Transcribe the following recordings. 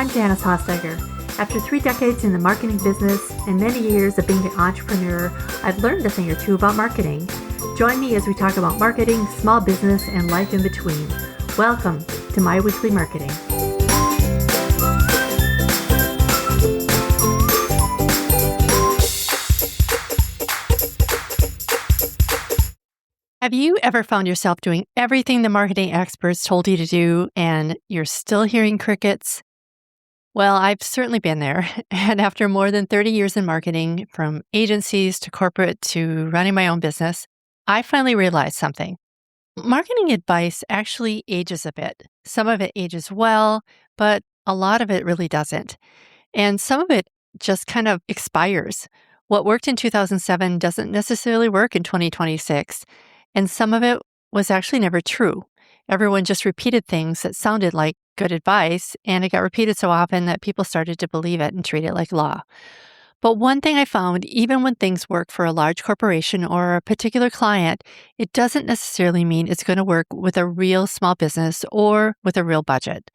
I'm Janice Hossteiger. After 3 decades in the marketing business and many years of being an entrepreneur, I've learned a thing or two about marketing. Join me as we talk about marketing, small business, and life in between. Welcome to My Weekly Marketing. Have you ever found yourself doing everything the marketing experts told you to do and you're still hearing crickets? Well, I've certainly been there. And after more than 30 years in marketing, from agencies to corporate to running my own business, I finally realized something. Marketing advice actually ages a bit. Some of it ages well, but a lot of it really doesn't. And some of it just kind of expires. What worked in 2007 doesn't necessarily work in 2026. And some of it was actually never true. Everyone just repeated things that sounded like good advice, and it got repeated so often that people started to believe it and treat it like law. But one thing I found, even when things work for a large corporation or a particular client, it doesn't necessarily mean it's going to work with a real small business or with a real budget.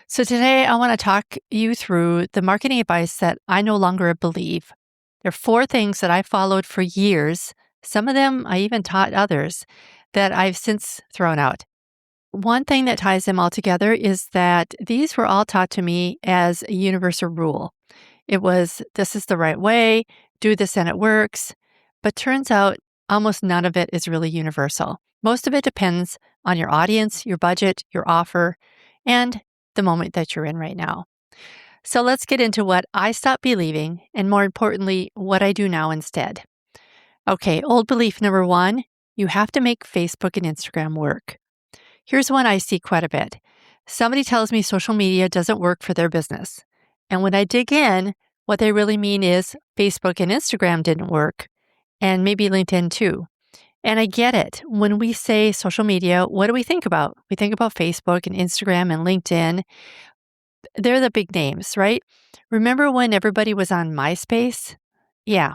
So today I want to talk you through the marketing advice that I no longer believe. There are 4 things that I followed for years. Some of them I even taught others that I've since thrown out. One thing that ties them all together is that these were all taught to me as a universal rule. It was, this is the right way, do this and it works. But turns out almost none of it is really universal. Most of it depends on your audience, your budget, your offer, and the moment that you're in right now. So let's get into what I stopped believing, and more importantly, what I do now instead. Okay, old belief number 1, you have to make Facebook and Instagram work. Here's one I see quite a bit. Somebody tells me social media doesn't work for their business. And when I dig in, what they really mean is Facebook and Instagram didn't work, and maybe LinkedIn too. And I get it. When we say social media, what do we think about? We think about Facebook and Instagram and LinkedIn. They're the big names, right? Remember when everybody was on MySpace? Yeah.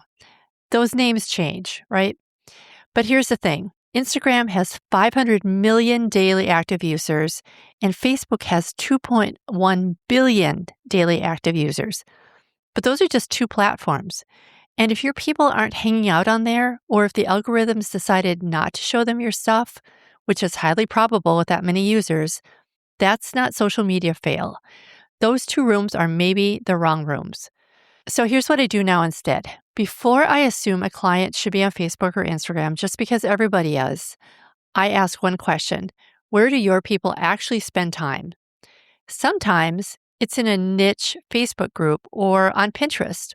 Those names change, right? But here's the thing. Instagram has 500 million daily active users, and Facebook has 2.1 billion daily active users. But those are just 2 platforms. And if your people aren't hanging out on there, or if the algorithms decided not to show them your stuff, which is highly probable with that many users, that's not social media fail. Those 2 rooms are maybe the wrong rooms. So here's what I do now instead. Before I assume a client should be on Facebook or Instagram just because everybody is, I ask one question. Where do your people actually spend time? Sometimes it's in a niche Facebook group or on Pinterest,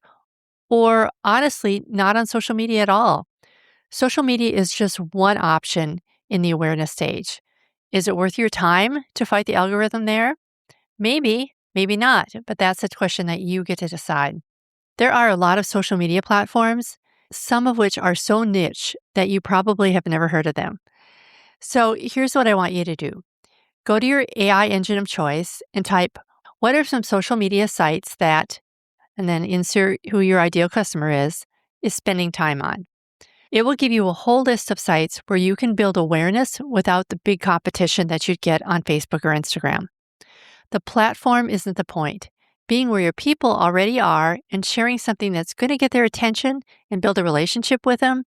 or honestly, not on social media at all. Social media is just one option in the awareness stage. Is it worth your time to fight the algorithm there? Maybe, maybe not, but that's a question that you get to decide. There are a lot of social media platforms, some of which are so niche that you probably have never heard of them. So here's what I want you to do. Go to your AI engine of choice and type, what are some social media sites that, and then insert who your ideal customer is spending time on. It will give you a whole list of sites where you can build awareness without the big competition that you'd get on Facebook or Instagram. The platform isn't the point. Being where your people already are and sharing something that's going to get their attention and build a relationship with them,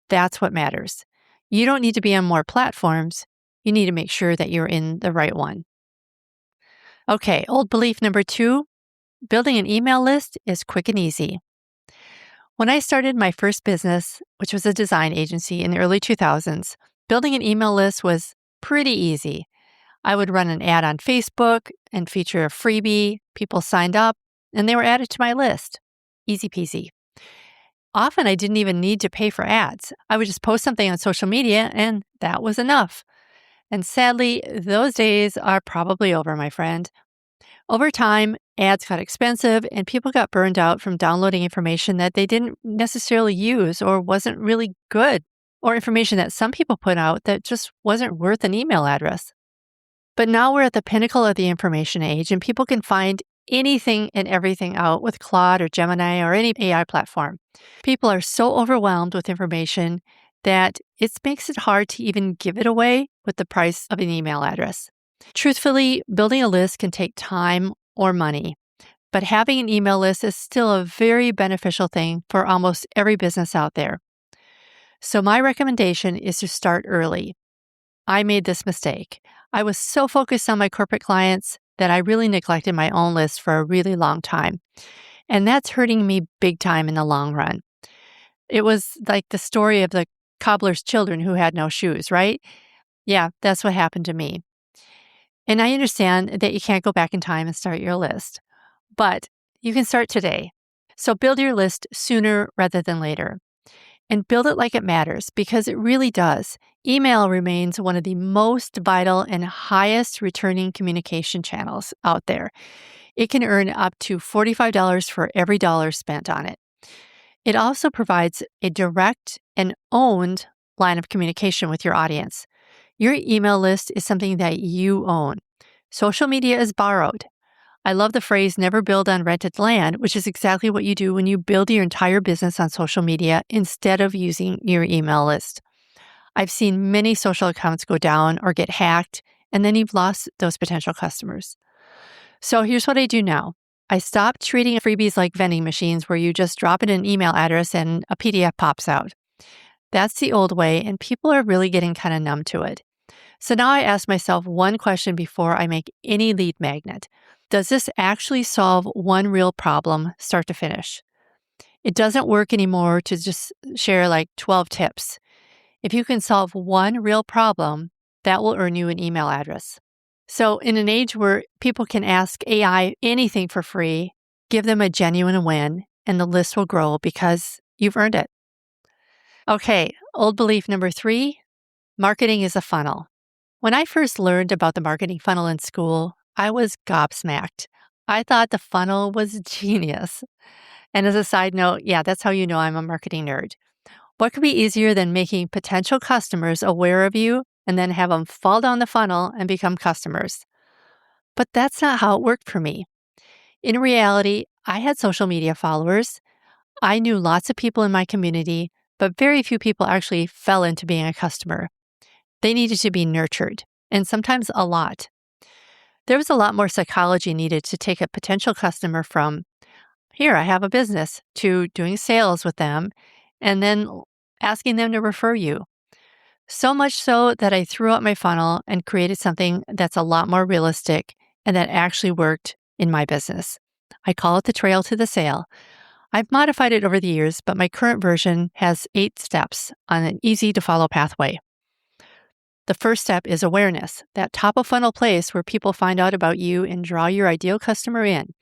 that's what matters. You don't need to be on more platforms. You need to make sure that you're in the right one. Okay, old belief number 2, building an email list is quick and easy. When I started my first business, which was a design agency in the early 2000s, building an email list was pretty easy. I would run an ad on Facebook and feature a freebie. People signed up and they were added to my list. Easy peasy. Often I didn't even need to pay for ads. I would just post something on social media and that was enough. And sadly, those days are probably over, my friend. Over time, ads got expensive and people got burned out from downloading information that they didn't necessarily use or wasn't really good, or information that some people put out that just wasn't worth an email address. But now we're at the pinnacle of the information age and people can find anything and everything out with Claude or Gemini or any AI platform. People are so overwhelmed with information that it makes it hard to even give it away with the price of an email address. Truthfully, building a list can take time or money. But having an email list is still a very beneficial thing for almost every business out there. So my recommendation is to start early. I made this mistake. I was so focused on my corporate clients that I really neglected my own list for a really long time. And that's hurting me big time in the long run. It was like the story of the cobbler's children who had no shoes, right? Yeah, that's what happened to me. And I understand that you can't go back in time and start your list, but you can start today. So build your list sooner rather than later. And build it like it matters, because it really does. Email remains one of the most vital and highest returning communication channels out there. It can earn up to $45 for every dollar spent on it. It also provides a direct and owned line of communication with your audience. Your email list is something that you own. Social media is borrowed. I love the phrase never build on rented land, which is exactly what you do when you build your entire business on social media instead of using your email list. I've seen many social accounts go down or get hacked, and then you've lost those potential customers. So here's what I do now. I stopped treating freebies like vending machines where you just drop in an email address and a PDF pops out. That's the old way, and people are really getting kind of numb to it. So now I ask myself one question before I make any lead magnet. Does this actually solve one real problem, start to finish? It doesn't work anymore to just share like 12 tips. If you can solve one real problem, that will earn you an email address. So in an age where people can ask AI anything for free, give them a genuine win, and the list will grow because you've earned it. Okay, old belief number 3, marketing is a funnel. When I first learned about the marketing funnel in school, I was gobsmacked. I thought the funnel was genius. And as a side note, yeah, that's how you know I'm a marketing nerd. What could be easier than making potential customers aware of you and then have them fall down the funnel and become customers? But that's not how it worked for me. In reality, I had social media followers. I knew lots of people in my community, but very few people actually fell into being a customer. They needed to be nurtured, and sometimes a lot. There was a lot more psychology needed to take a potential customer from, here, I have a business, to doing sales with them, and then asking them to refer you. So much so that I threw out my funnel and created something that's a lot more realistic and that actually worked in my business. I call it the Trail to the Sale. I've modified it over the years, but my current version has 8 steps on an easy to follow pathway. The first step is awareness, that top of funnel place where people find out about you and draw your ideal customer in.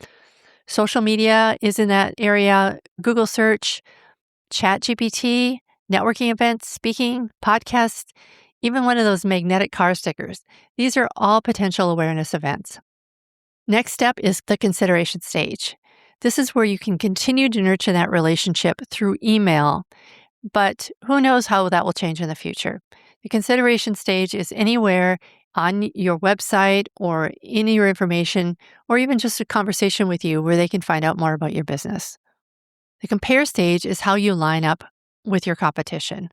Social media is in that area, Google search, ChatGPT, networking events, speaking, podcasts, even one of those magnetic car stickers. These are all potential awareness events. Next step is the consideration stage. This is where you can continue to nurture that relationship through email, but who knows how that will change in the future. The consideration stage is anywhere on your website or in your information, or even just a conversation with you where they can find out more about your business. The compare stage is how you line up with your competition.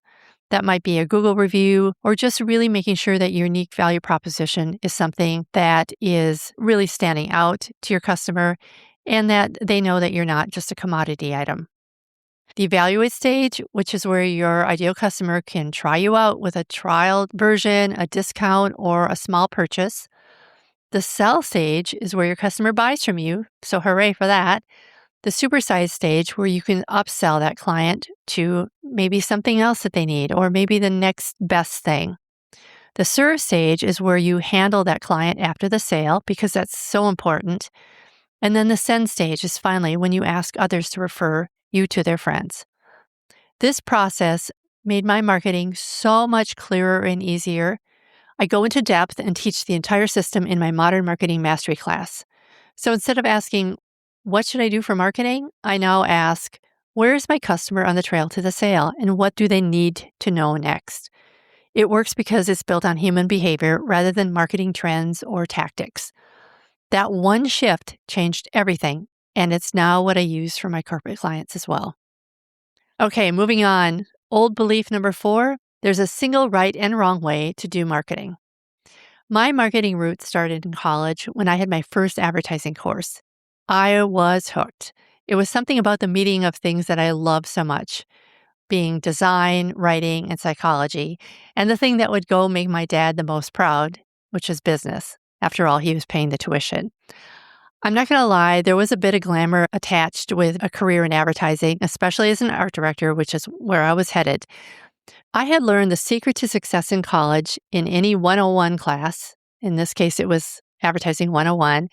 That might be a Google review or just really making sure that your unique value proposition is something that is really standing out to your customer and that they know that you're not just a commodity item. The evaluate stage, which is where your ideal customer can try you out with a trial version, a discount, or a small purchase. The sell stage is where your customer buys from you, so hooray for that. The supersize stage, where you can upsell that client to maybe something else that they need, or maybe the next best thing. The serve stage is where you handle that client after the sale, because that's so important. And then the send stage is finally when you ask others to refer you to their friends. This process made my marketing so much clearer and easier. I go into depth and teach the entire system in my Modern Marketing Mastery class. So instead of asking, what should I do for marketing? I now ask, where is my customer on the trail to the sale and what do they need to know next? It works because it's built on human behavior rather than marketing trends or tactics. That one shift changed everything, and it's now what I use for my corporate clients as well. Okay, moving on. Old belief number 4, there's a single right and wrong way to do marketing. My marketing roots started in college when I had my first advertising course. I was hooked. It was something about the meeting of things that I love so much, being design, writing, and psychology, and the thing that would go make my dad the most proud, which is business. After all, he was paying the tuition. I'm not going to lie, there was a bit of glamour attached with a career in advertising, especially as an art director, which is where I was headed. I had learned the secret to success in college in any 101 class, in this case it was Advertising 101,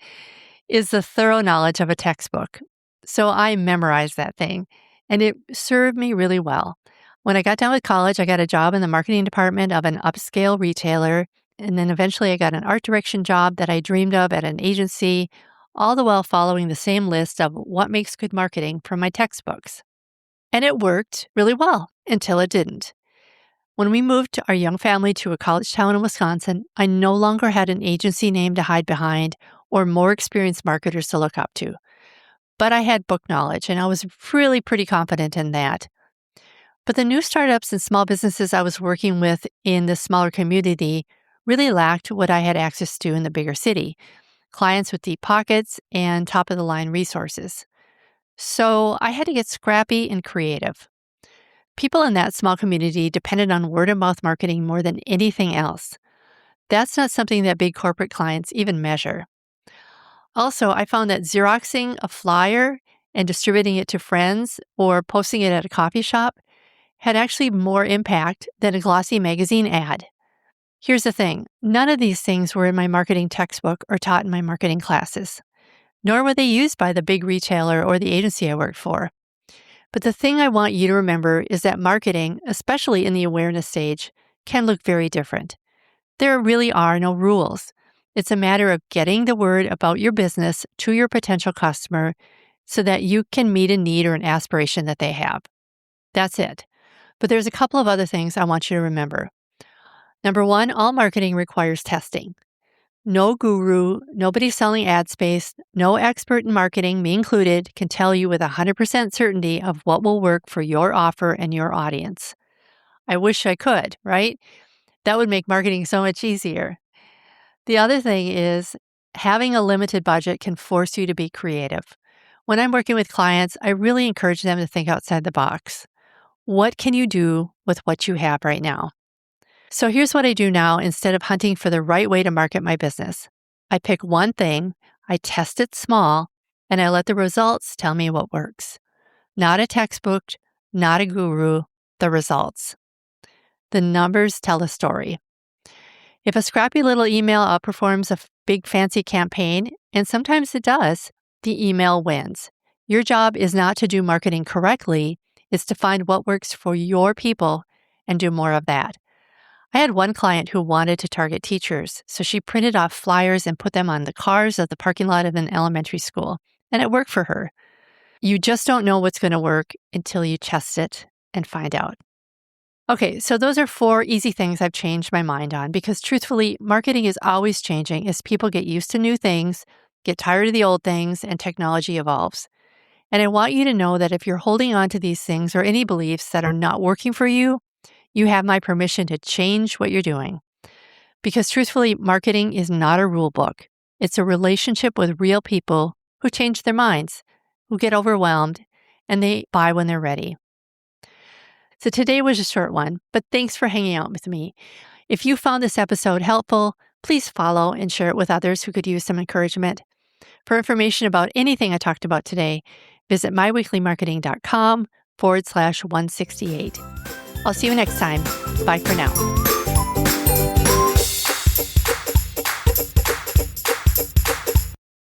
is the thorough knowledge of a textbook. So I memorized that thing, and it served me really well. When I got done with college, I got a job in the marketing department of an upscale retailer, and then eventually I got an art direction job that I dreamed of at an agency, all the while following the same list of what makes good marketing from my textbooks. And it worked really well until it didn't. When we moved our young family to a college town in Wisconsin, I no longer had an agency name to hide behind or more experienced marketers to look up to. But I had book knowledge, and I was really pretty confident in that. But the new startups and small businesses I was working with in the smaller community really lacked what I had access to in the bigger city, clients with deep pockets and top-of-the-line resources. So I had to get scrappy and creative. People in that small community depended on word-of-mouth marketing more than anything else. That's not something that big corporate clients even measure. Also, I found that Xeroxing a flyer and distributing it to friends or posting it at a coffee shop had actually more impact than a glossy magazine ad. Here's the thing, none of these things were in my marketing textbook or taught in my marketing classes, nor were they used by the big retailer or the agency I worked for. But the thing I want you to remember is that marketing, especially in the awareness stage, can look very different. There really are no rules. It's a matter of getting the word about your business to your potential customer so that you can meet a need or an aspiration that they have. That's it. But there's a couple of other things I want you to remember. Number one, all marketing requires testing. No guru, nobody selling ad space, no expert in marketing, me included, can tell you with 100% certainty of what will work for your offer and your audience. I wish I could, right? That would make marketing so much easier. The other thing is having a limited budget can force you to be creative. When I'm working with clients, I really encourage them to think outside the box. What can you do with what you have right now? So here's what I do now instead of hunting for the right way to market my business. I pick one thing, I test it small, and I let the results tell me what works. Not a textbook, not a guru, the results. The numbers tell a story. If a scrappy little email outperforms a big fancy campaign, and sometimes it does, the email wins. Your job is not to do marketing correctly, it's to find what works for your people and do more of that. I had one client who wanted to target teachers, so she printed off flyers and put them on the cars of the parking lot of an elementary school, and it worked for her. You just don't know what's going to work until you test it and find out. Okay, so those are 4 easy things I've changed my mind on because truthfully, marketing is always changing as people get used to new things, get tired of the old things, and technology evolves. And I want you to know that if you're holding on to these things or any beliefs that are not working for you, you have my permission to change what you're doing. Because truthfully, marketing is not a rule book. It's a relationship with real people who change their minds, who get overwhelmed, and they buy when they're ready. So today was a short one, but thanks for hanging out with me. If you found this episode helpful, please follow and share it with others who could use some encouragement. For information about anything I talked about today, visit myweeklymarketing.com/168. I'll see you next time. Bye for now.